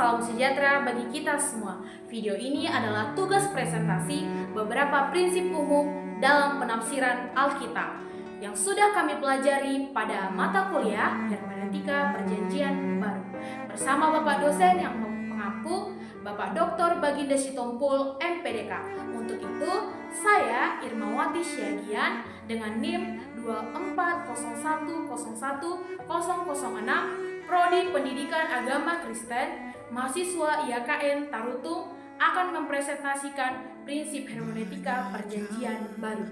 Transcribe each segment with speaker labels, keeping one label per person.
Speaker 1: salam sejahtera bagi kita semua. Video ini adalah tugas presentasi beberapa prinsip umum dalam penafsiran Alkitab yang sudah kami pelajari pada mata kuliah Hermeneutika Perjanjian Baru bersama Bapak dosen yang mengaku Bapak Dr. Baginda Sitompul MPDK. Untuk itu, saya Irmawati Syagian dengan NIM 240101006 Prodi Pendidikan Agama Kristen, mahasiswa IAKN Tarutung akan mempresentasikan prinsip hermeneutika Perjanjian Baru.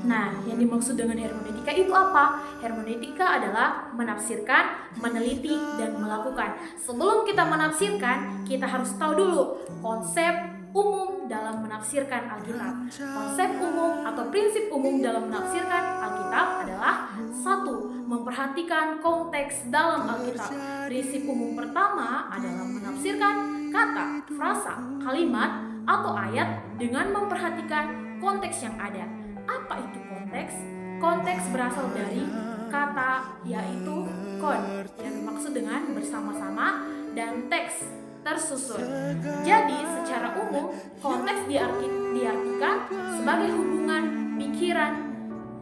Speaker 1: Nah, yang dimaksud dengan hermeneutika itu apa? Hermeneutika adalah menafsirkan, meneliti, dan melakukan. Sebelum kita menafsirkan, kita harus tahu dulu konsep umum dalam menafsirkan Alkitab. Konsep umum atau prinsip umum dalam menafsirkan Alkitab adalah 1. Memperhatikan konteks dalam Alkitab. Prinsip umum pertama adalah menafsirkan kata, frasa, kalimat, atau ayat dengan memperhatikan konteks yang ada. Apa itu konteks? Konteks berasal dari kata yaitu kon yang dimaksud dengan bersama-sama dan teks tersusun. Jadi secara umum konteks diartikan sebagai hubungan pikiran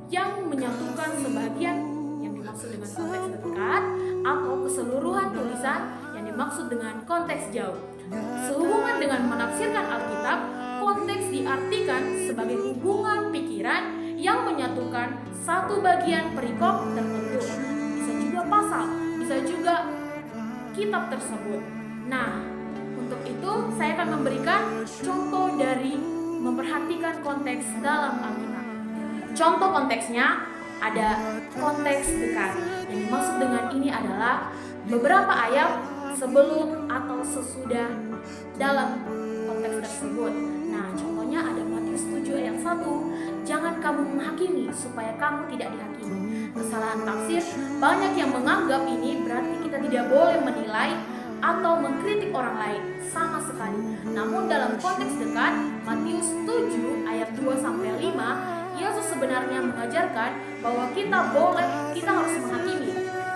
Speaker 1: yang menyatukan sebagian yang dimaksud dengan konteks dekat atau keseluruhan tulisan yang dimaksud dengan konteks jauh. Sehubungan dengan menafsirkan Alkitab, konteks diartikan sebagai hubungan pikiran yang menyatukan satu bagian perikop tertentu. Bisa juga pasal, bisa juga kitab tersebut. Nah, untuk itu saya akan memberikan contoh dari memperhatikan konteks dalam Alkitab. Contoh konteksnya ada konteks dekat. Yang dimaksud dengan ini adalah beberapa ayat sebelum atau sesudah dalam konteks tersebut. Nah, contohnya ada Matius 7 ayat 1. Jangan kamu menghakimi supaya kamu tidak dihakimi. Kesalahan tafsir, banyak yang menganggap ini berarti kita tidak boleh menilai atau mengkritik orang lain sama sekali. Namun dalam konteks dekat, Matius 7 ayat 2-5, Yesus sebenarnya mengajarkan bahwa kita harus menghakimi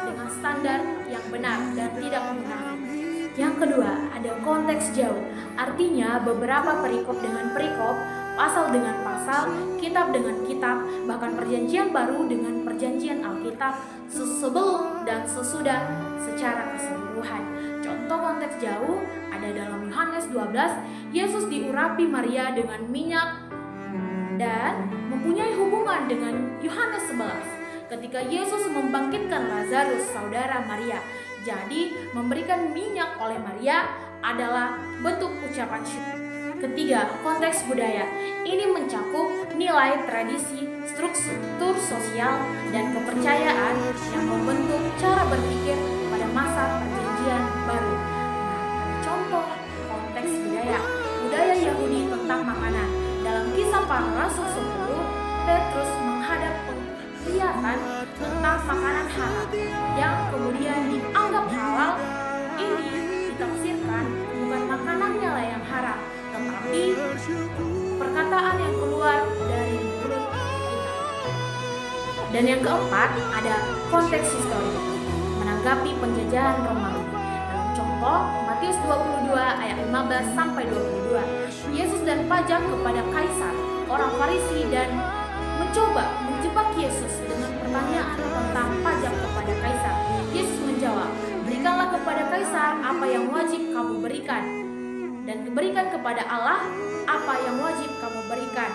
Speaker 1: dengan standar yang benar dan tidak menghakimi. Yang kedua, ada konteks jauh. Artinya beberapa perikop dengan perikop, pasal dengan pasal, kitab dengan kitab, bahkan perjanjian baru dengan perjanjian Alkitab sebelum dan sesudah secara keseluruhan. Contoh konteks jauh ada dalam Yohanes 12, Yesus diurapi Maria dengan minyak dan mempunyai hubungan dengan Yohanes 11 ketika Yesus membangkitkan Lazarus saudara Maria. Jadi memberikan minyak oleh Maria adalah bentuk ucapan syukur. Ketiga, konteks budaya. Ini mencakup nilai, tradisi, struktur sosial, dan kepercayaan yang membentuk cara berpikir pada masa perjanjian baru. Nah, contoh konteks budaya. Budaya Yahudi tentang makanan. Dalam Kisah Para Rasul 10, Petrus menghadap penglihatan tentang makanan halal yang kemudian dianggap halal. Ini ditafsirkan bukan makanannya lah yang haram, tetapi perkataan yang keluar dari mulut kita. Dan yang keempat ada konteks historis menanggapi penjajahan Romawi. Dalam contoh Matius 22 ayat 15-22, Yesus dan pajak kepada kaisar, orang Farisi, dan mencoba menjebak Yesus dengan pertanyaan tentang pajak kepada kaisar. Yesus menjawab, berikanlah kepada kaisar apa yang wajib kamu berikan, dan berikan kepada Allah apa yang wajib kamu berikan.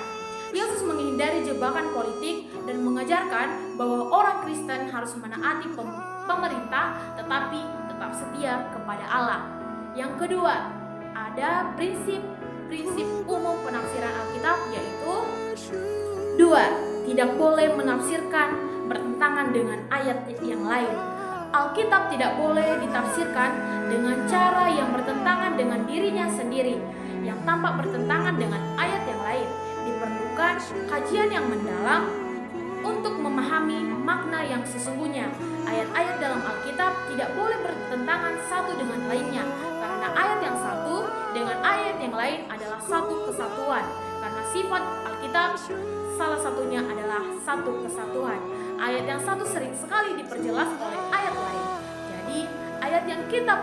Speaker 1: Yesus menghindari jebakan politik dan mengajarkan bahwa orang Kristen harus menaati pemerintah tetapi tetap setia kepada Allah. Yang kedua, ada prinsip umum penafsiran Alkitab, yaitu 2. Tidak boleh menafsirkan bertentangan dengan ayat yang lain. Alkitab tidak boleh ditafsirkan dengan cara yang bertentangan dengan dirinya sendiri, yang tampak bertentangan dengan ayat yang lain. Diperlukan kajian yang mendalam untuk memahami makna yang sesungguhnya. Ayat-ayat dalam Alkitab tidak boleh bertentangan satu dengan lainnya, karena ayat yang satu dengan ayat yang lain adalah satu kesatuan. Karena sifat Alkitab salah satunya adalah satu kesatuan. Ayat yang satu sering sekali diperjelas oleh ayat lain. Jadi ayat yang kita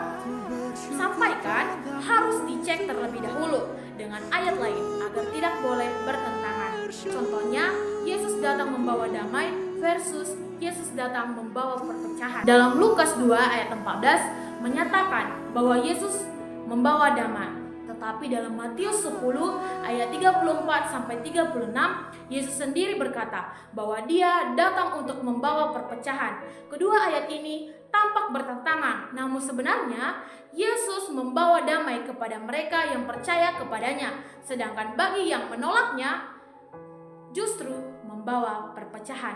Speaker 1: sampaikan harus dicek terlebih dahulu dengan ayat lain agar tidak boleh bertentangan. Contohnya, Yesus datang membawa damai versus Yesus datang membawa perpecahan. Dalam Lukas 2 ayat 14 menyatakan bahwa Yesus membawa damai. Tetapi dalam Matius 10 ayat 34 sampai 36, Yesus sendiri berkata bahwa Dia datang untuk membawa perpecahan. Kedua ayat ini tampak bertentangan, namun sebenarnya Yesus membawa damai kepada mereka yang percaya kepadanya, sedangkan bagi yang menolaknya justru membawa perpecahan.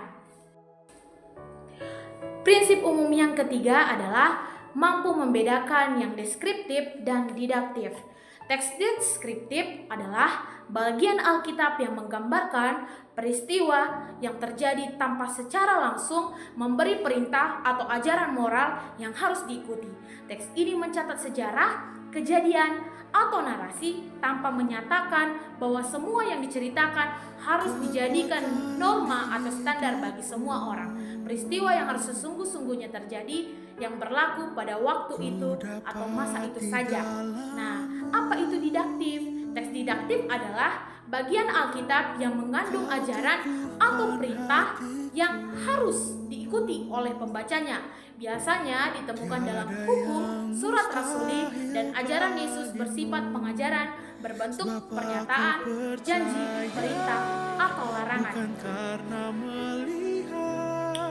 Speaker 1: Prinsip umum yang ketiga adalah mampu membedakan yang deskriptif dan didaktif. Teks deskriptif adalah bagian Alkitab yang menggambarkan peristiwa yang terjadi tanpa secara langsung memberi perintah atau ajaran moral yang harus diikuti. Teks ini mencatat sejarah, kejadian, atau narasi tanpa menyatakan bahwa semua yang diceritakan harus dijadikan norma atau standar bagi semua orang. Peristiwa yang harus sesungguh-sungguhnya terjadi yang berlaku pada waktu itu atau masa itu saja. Nah, apa itu didaktif? Teks didaktif adalah bagian Alkitab yang mengandung ajaran atau perintah yang harus diikuti oleh pembacanya. Biasanya ditemukan dalam hukum, surat rasuli, dan ajaran Yesus bersifat pengajaran berbentuk pernyataan, janji, perintah, atau larangan.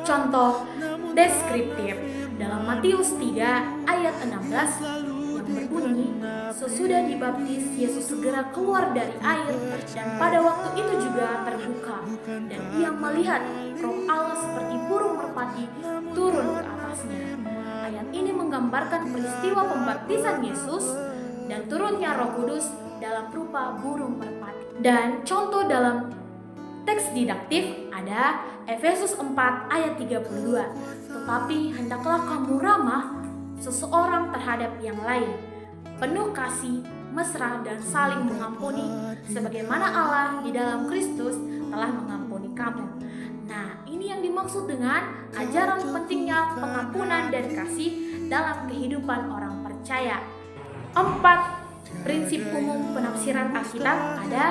Speaker 1: Contoh deskriptif dalam Matius 3 ayat 16 yang berbunyi, sesudah dibaptis Yesus segera keluar dari air dan pada waktu itu juga terbuka dan ia melihat Roh Allah seperti burung merpati turun ke atasnya. Ayat ini menggambarkan peristiwa pembaptisan Yesus dan turunnya Roh Kudus dalam rupa burung merpati. Dan contoh dalam teks didaktif ada Efesus 4 ayat 32. Tetapi hendaklah kamu ramah seseorang terhadap yang lain, penuh kasih, mesra dan saling mengampuni, sebagaimana Allah di dalam Kristus telah mengampuni kamu. Nah, ini yang dimaksud dengan ajaran pentingnya pengampunan dan kasih dalam kehidupan orang percaya. 4. Prinsip umum penafsiran Alkitab ada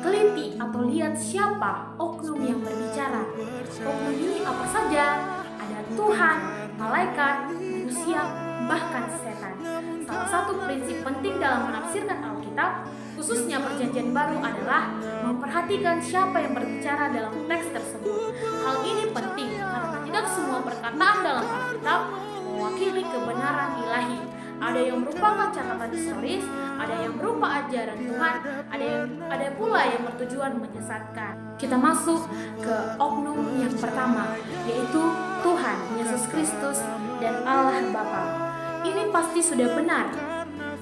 Speaker 1: teliti atau lihat siapa oknum yang berbicara. Oknum ini apa saja? Ada Tuhan, malaikat, manusia, bahkan setan. Salah satu prinsip penting dalam menafsirkan Alkitab, khususnya Perjanjian Baru, adalah memperhatikan siapa yang berbicara dalam teks tersebut. Hal ini penting karena tidak semua perkataan dalam Alkitab mewakili kebenaran ilahi. Ada yang merupakan catatan historis, ada yang berupa ajaran Tuhan, ada pula yang bertujuan menyesatkan. Kita masuk ke oknum yang pertama, yaitu Tuhan Yesus Kristus dan Allah Bapa. Ini pasti sudah benar.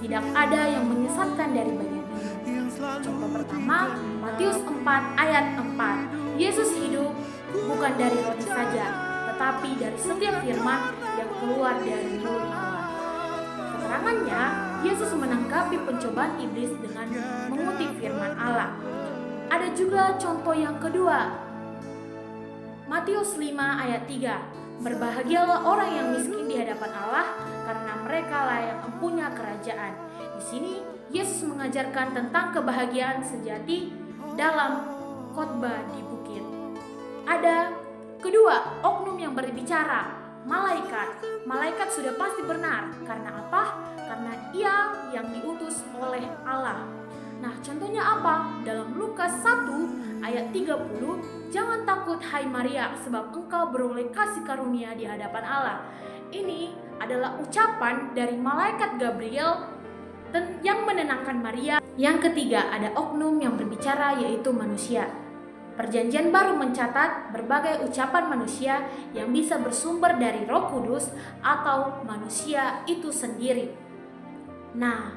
Speaker 1: Tidak ada yang menyesatkan dari bagian ini. Contoh pertama, Matius 4 ayat 4. Yesus hidup bukan dari roti saja, tetapi dari setiap firman yang keluar dari mulut Allah. Keterangannya, Yesus menanggapi pencobaan iblis dengan mengutip firman Allah. Ada juga contoh yang kedua, Matius 5 ayat 3. Berbahagialah orang yang miskin di hadapan Allah, karena mereka lah yang punya kerajaan. Di sini Yesus mengajarkan tentang kebahagiaan sejati dalam khotbah di bukit. Ada kedua, oknum yang berbicara, malaikat. Malaikat sudah pasti benar. Karena apa? Karena ia yang diutus oleh Allah. Nah, contohnya apa? Dalam Lukas 1 ayat 30, jangan takut hai Maria, sebab engkau beroleh kasih karunia di hadapan Allah. Ini adalah ucapan dari malaikat Gabriel yang menenangkan Maria. Yang ketiga, ada oknum yang berbicara, yaitu manusia. Perjanjian Baru mencatat berbagai ucapan manusia yang bisa bersumber dari Roh Kudus atau manusia itu sendiri. Nah,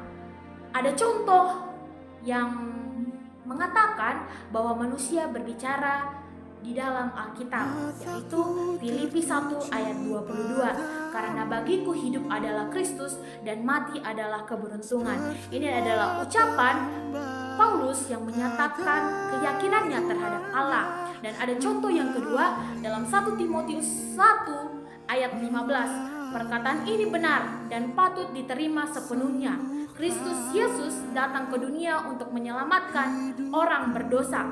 Speaker 1: ada contoh yang mengatakan bahwa manusia berbicara di dalam Alkitab, yaitu Filipi 1 ayat 22. Karena bagiku hidup adalah Kristus dan mati adalah keberuntungan. Ini adalah ucapan Paulus yang menyatakan keyakinannya terhadap Allah. Dan ada contoh yang kedua dalam 1 Timotius 1 ayat 15. Perkataan ini benar dan patut diterima sepenuhnya. Kristus Yesus datang ke dunia untuk menyelamatkan orang berdosa.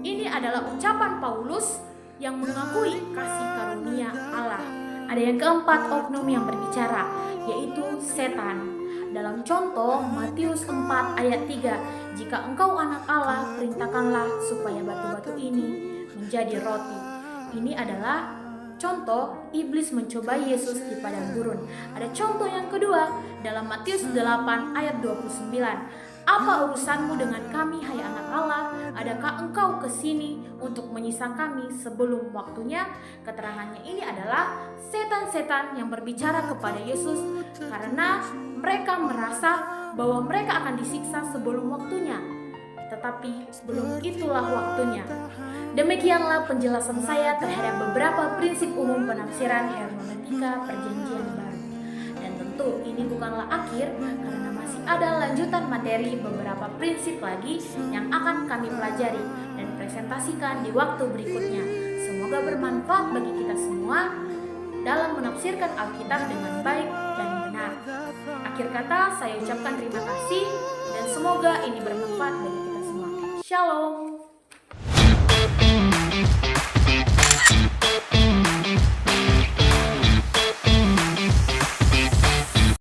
Speaker 1: Ini adalah ucapan Paulus yang mengakui kasih karunia Allah. Ada yang keempat oknum yang berbicara, yaitu setan. Dalam contoh Matius 4 ayat 3, jika engkau anak Allah, perintahkanlah supaya batu-batu ini menjadi roti. Ini adalah contoh iblis mencoba Yesus di padang gurun. Ada contoh yang kedua dalam Matius 8 ayat 29. Apa urusanmu dengan kami, hai anak Allah? Adakah engkau kesini untuk menyiksa kami sebelum waktunya? Keterangannya ini adalah setan-setan yang berbicara kepada Yesus karena mereka merasa bahwa mereka akan disiksa sebelum waktunya. Tetapi belum itulah waktunya. Demikianlah penjelasan saya terhadap beberapa prinsip umum penafsiran hermeneutika perjanjian baru. Dan tentu ini bukanlah akhir, karena masih ada lanjutan materi beberapa prinsip lagi yang akan kami pelajari dan presentasikan di waktu berikutnya. Semoga bermanfaat bagi kita semua dalam menafsirkan Alkitab dengan baik dan benar. Akhir kata saya ucapkan terima kasih dan semoga ini bermanfaat bagi kita semua. Shalom.